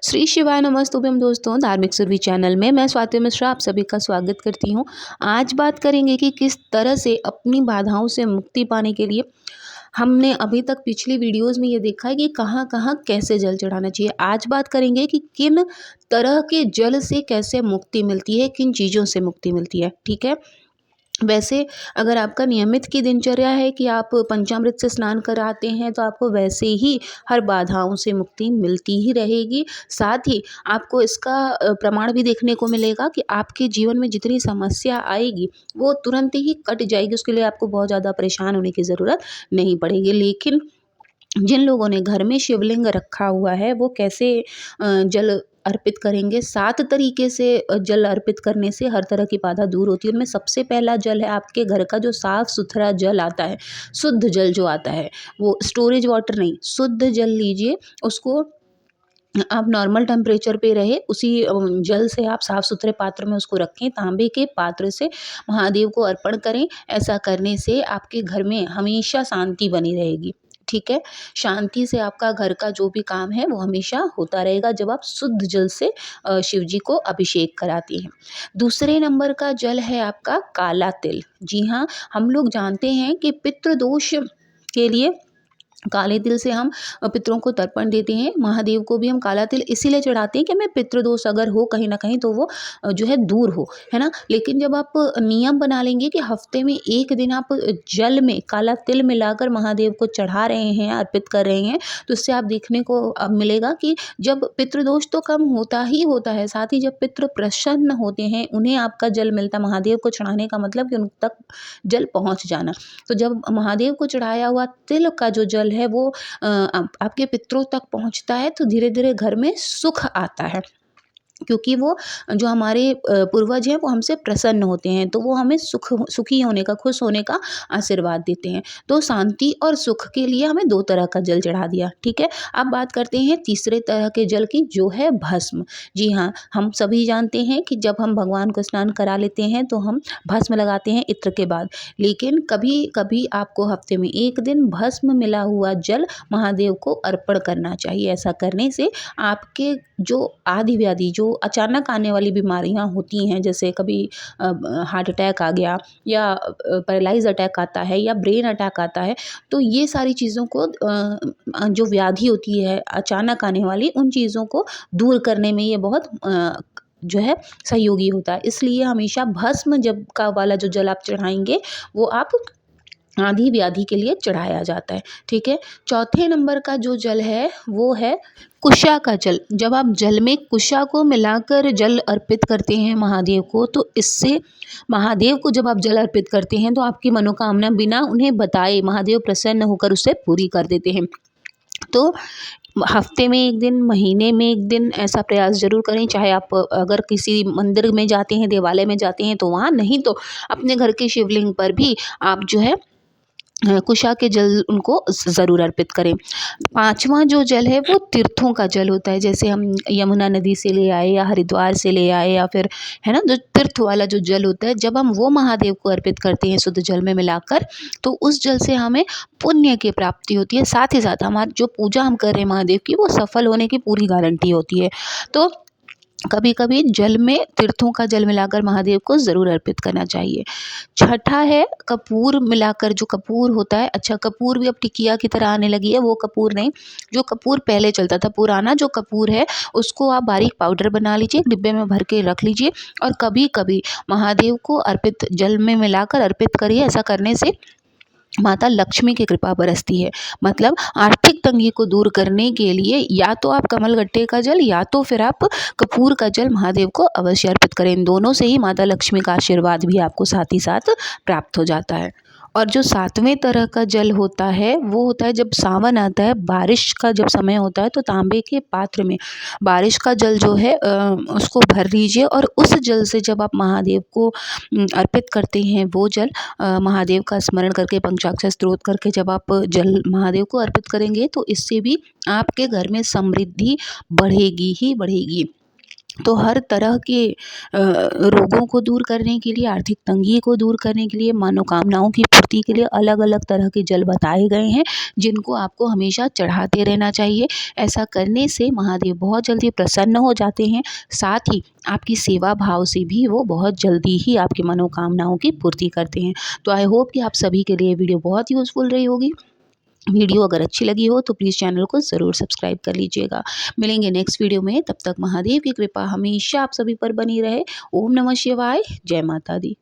श्री शिवाय नमस्तुभ्यम दोस्तों, धार्मिक सुरभि चैनल में मैं स्वाति मिश्रा आप सभी का स्वागत करती हूँ। आज बात करेंगे कि किस तरह से अपनी बाधाओं से मुक्ति पाने के लिए हमने अभी तक पिछली वीडियोस में ये देखा है कि कहाँ-कहाँ कैसे जल चढ़ाना चाहिए। आज बात करेंगे कि किन तरह के जल से कैसे मुक्ति मिलती है, किन चीज़ों से मुक्ति मिलती है, ठीक है। वैसे अगर आपका नियमित की दिनचर्या है कि आप पंचामृत से स्नान कराते हैं तो आपको वैसे ही हर बाधाओं से मुक्ति मिलती ही रहेगी। साथ ही आपको इसका प्रमाण भी देखने को मिलेगा कि आपके जीवन में जितनी समस्या आएगी वो तुरंत ही कट जाएगी। उसके लिए आपको बहुत ज़्यादा परेशान होने की ज़रूरत नहीं पड़ेगी। लेकिन जिन लोगों ने घर में शिवलिंग रखा हुआ है वो कैसे जल अर्पित करेंगे। 7 तरीके से जल अर्पित करने से हर तरह की बाधा दूर होती है। उनमें सबसे पहला जल है आपके घर का जो साफ़ सुथरा जल आता है, शुद्ध जल जो आता है, वो स्टोरेज वाटर नहीं, शुद्ध जल लीजिए। उसको आप नॉर्मल टेम्परेचर पे रहे उसी जल से आप साफ़ सुथरे पात्र में उसको रखें, तांबे के पात्र से महादेव को अर्पण करें। ऐसा करने से आपके घर में हमेशा शांति बनी रहेगी, ठीक है। शांति से आपका घर का जो भी काम है वो हमेशा होता रहेगा जब आप शुद्ध जल से शिव जी को अभिषेक कराती हैं। दूसरे नंबर का जल है आपका काला तिल। जी हाँ, हम लोग जानते हैं कि पितृदोष के लिए काले तिल से हम पितरों को तर्पण देते हैं। महादेव को भी हम काला तिल इसीलिए चढ़ाते हैं कि हमें पितृदोष अगर हो कहीं न कहीं तो वो जो है दूर हो, है ना? लेकिन जब आप नियम बना लेंगे कि हफ्ते में 1 दिन आप जल में काला तिल मिलाकर महादेव को चढ़ा रहे हैं, अर्पित कर रहे हैं, तो इससे आप देखने को अब मिलेगा कि जब पितृदोष तो कम होता ही होता है, साथ ही जब पितृ प्रसन्न होते हैं, उन्हें आपका जल मिलता है। महादेव को चढ़ाने का मतलब कि उन तक जल पहुँच जाना। तो जब महादेव को चढ़ाया हुआ तिल का जो जल है वो आपके पितरों तक पहुँचता है तो धीरे-धीरे घर में सुख आता है। क्योंकि वो जो हमारे पूर्वज हैं वो हमसे प्रसन्न होते हैं, तो वो हमें सुखी होने का, खुश होने का आशीर्वाद देते हैं। तो शांति और सुख के लिए हमें 2 तरह का जल चढ़ा दिया, ठीक है। अब बात करते हैं तीसरे तरह के जल की, जो है भस्म। जी हाँ, हम सभी जानते हैं कि जब हम भगवान को स्नान करा लेते हैं तो हम भस्म लगाते हैं इत्र के बाद। लेकिन कभी-कभी आपको हफ्ते में 1 दिन भस्म मिला हुआ जल महादेव को अर्पण करना चाहिए। ऐसा करने से आपके जो आदि व्याधि, जो अचानक आने वाली बीमारियां होती हैं, जैसे कभी हार्ट अटैक आ गया या पैरालाइज अटैक आता है या ब्रेन अटैक आता है, तो ये सारी चीज़ों को जो व्याधि होती है अचानक आने वाली, उन चीज़ों को दूर करने में ये बहुत जो है सहयोगी होता है। इसलिए हमेशा भस्म जब का वाला जो जल आप चढ़ाएंगे वो आप आधी व्याधि के लिए चढ़ाया जाता है, ठीक है। चौथे नंबर का जो जल है वो है कुशा का जल। जब आप जल में कुशा को मिलाकर जल अर्पित करते हैं महादेव को, तो इससे महादेव को जब आप जल अर्पित करते हैं तो आपकी मनोकामना बिना उन्हें बताए महादेव प्रसन्न होकर उसे पूरी कर देते हैं। तो हफ्ते में 1 दिन, महीने में 1 दिन ऐसा प्रयास ज़रूर करें। चाहे आप अगर किसी मंदिर में जाते हैं, देवालय में जाते हैं तो वहाँ, नहीं तो अपने घर के शिवलिंग पर भी आप जो है कुशा के जल उनको ज़रूर अर्पित करें। 5वां जो जल है वो तीर्थों का जल होता है। जैसे हम यमुना नदी से ले आए या हरिद्वार से ले आए या फिर, है ना, जो तीर्थ वाला जो जल होता है, जब हम वो महादेव को अर्पित करते हैं शुद्ध जल में मिलाकर, तो उस जल से हमें पुण्य की प्राप्ति होती है। साथ ही साथ हमारी जो पूजा हम कर रहे हैं महादेव की, वो सफल होने की पूरी गारंटी होती है। तो कभी-कभी जल में तीर्थों का जल मिलाकर महादेव को ज़रूर अर्पित करना चाहिए। छठा है कपूर मिलाकर, जो कपूर होता है, अच्छा कपूर भी अब टिकिया की तरह आने लगी है, वो कपूर नहीं, जो कपूर पहले चलता था, पुराना जो कपूर है उसको आप बारीक पाउडर बना लीजिए, डिब्बे में भर के रख लीजिए और कभी-कभी महादेव को अर्पित जल में मिलाकर अर्पित करिए। ऐसा करने से माता लक्ष्मी की कृपा बरसती है। मतलब आर्थिक तंगी को दूर करने के लिए या तो आप कमलगट्टे का जल या तो फिर आप कपूर का जल महादेव को अवश्य अर्पित करें। इन दोनों से ही माता लक्ष्मी का आशीर्वाद भी आपको साथ ही साथ प्राप्त हो जाता है। और जो 7वें तरह का जल होता है वो होता है जब सावन आता है, बारिश का जब समय होता है, तो तांबे के पात्र में बारिश का जल जो है उसको भर लीजिए और उस जल से जब आप महादेव को अर्पित करते हैं, वो जल महादेव का स्मरण करके, पंचाक्षर स्तोत्र करके जब आप जल महादेव को अर्पित करेंगे तो इससे भी आपके घर में समृद्धि बढ़ेगी ही बढ़ेगी। तो हर तरह के रोगों को दूर करने के लिए, आर्थिक तंगी को दूर करने के लिए, मनोकामनाओं की पूर्ति के लिए अलग अलग तरह के जल बताए गए हैं, जिनको आपको हमेशा चढ़ाते रहना चाहिए। ऐसा करने से महादेव बहुत जल्दी प्रसन्न हो जाते हैं, साथ ही आपकी सेवा भाव से भी वो बहुत जल्दी ही आपकी मनोकामनाओं की पूर्ति करते हैं। तो आई होप कि आप सभी के लिए वीडियो बहुत यूज़फुल रही होगी। वीडियो अगर अच्छी लगी हो तो प्लीज़ चैनल को ज़रूर सब्सक्राइब कर लीजिएगा। मिलेंगे नेक्स्ट वीडियो में, तब तक महादेव की कृपा हमेशा आप सभी पर बनी रहे। ओम नमः शिवाय, जय माता दी।